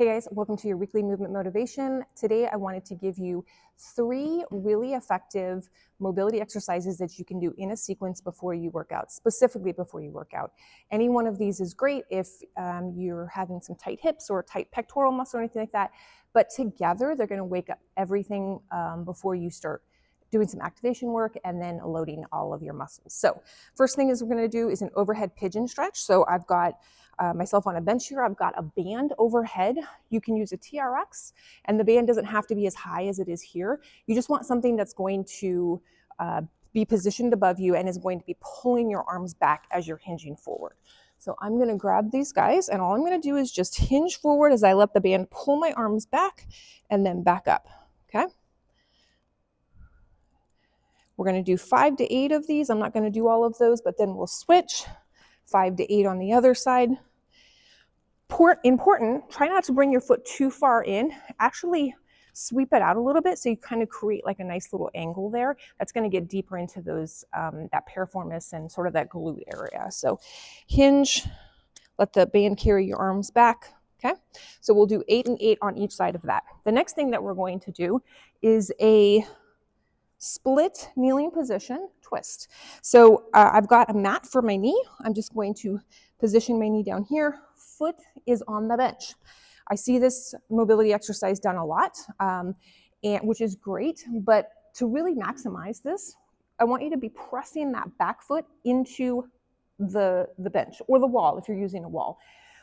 Hey guys, welcome to your weekly movement motivation. Today I wanted to give you 3 really effective mobility exercises that you can do in a sequence before you work out, specifically before you work out. Any one of these is great if you're having some tight hips or tight pectoral muscle or anything like that, but together they're going to wake up everything before you start doing some activation work and then loading all of your muscles. So first thing is we're going to do is an overhead pigeon stretch. So I've got myself on a bench here. I've got a band overhead. You can use a TRX, and the band doesn't have to be as high as it is here. You just want something that's going to be positioned above you and is going to be pulling your arms back as you're hinging forward. So I'm going to grab these guys, and all I'm going to do is just hinge forward as I let the band pull my arms back and then back up. Okay. We're going to do 5 to 8 of these. I'm not going to do all of those, but then we'll switch 5 to 8 on the other side. Important, try not to bring your foot too far in. Actually sweep it out a little bit so you kind of create like a nice little angle there. That's going to get deeper into those that piriformis and sort of that glute area. So hinge, let the band carry your arms back. Okay, so we'll do 8 and 8 on each side of that. The next thing that we're going to do is a split kneeling position twist. So I've got a mat for my knee. I'm just going to position my knee down here. Foot is on the bench. I see this mobility exercise done a lot, which is great, but to really maximize this, I want you to be pressing that back foot into the bench or the wall if you're using a wall.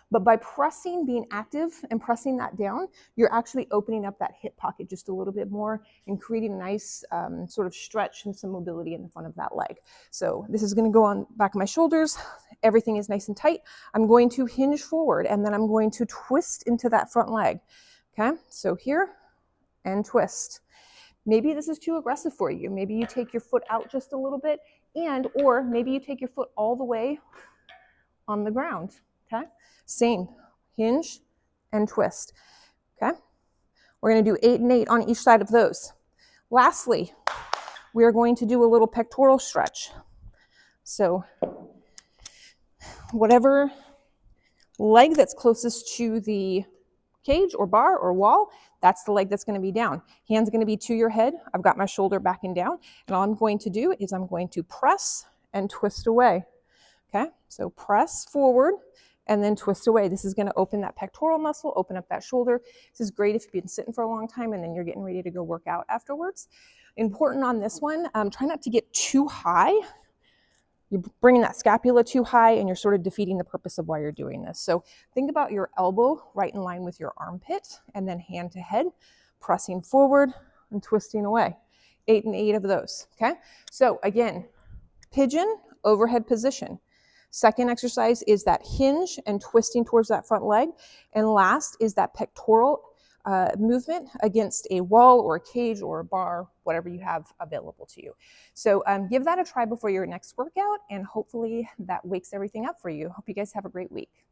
But by pressing, being active and pressing that down, you're actually opening up that hip pocket just a little bit more and creating a nice sort of stretch and some mobility in the front of that leg. So this is going to go on back of my shoulders. Everything is nice and tight. I'm going to hinge forward and then I'm going to twist into that front leg. Okay, so here and twist. Maybe this is too aggressive for you. Maybe you take your foot out just a little bit or maybe you take your foot all the way on the ground. Okay, same, hinge and twist. Okay, we're going to do 8 and 8 on each side of those. Lastly, we are going to do a little pectoral stretch. So whatever leg that's closest to the cage or bar or wall, that's the leg that's going to be down. Hands are going to be to your head. I've got my shoulder back and down, and all I'm going to do is I'm going to press and twist away. Okay, so press forward and then twist away. This is going to open that pectoral muscle, open up that shoulder. This is great if you've been sitting for a long time and then you're getting ready to go work out afterwards. Important on this one, try not to get too high. You're bringing that scapula too high and you're sort of defeating the purpose of why you're doing this. So think about your elbow right in line with your armpit and then hand to head, pressing forward and twisting away. 8 and 8 of those, okay? So again, pigeon, overhead position. Second exercise is that hinge and twisting towards that front leg. And last is that pectoral movement against a wall or a cage or a bar, whatever you have available to you. So give that a try before your next workout, and hopefully that wakes everything up for you. Hope you guys have a great week.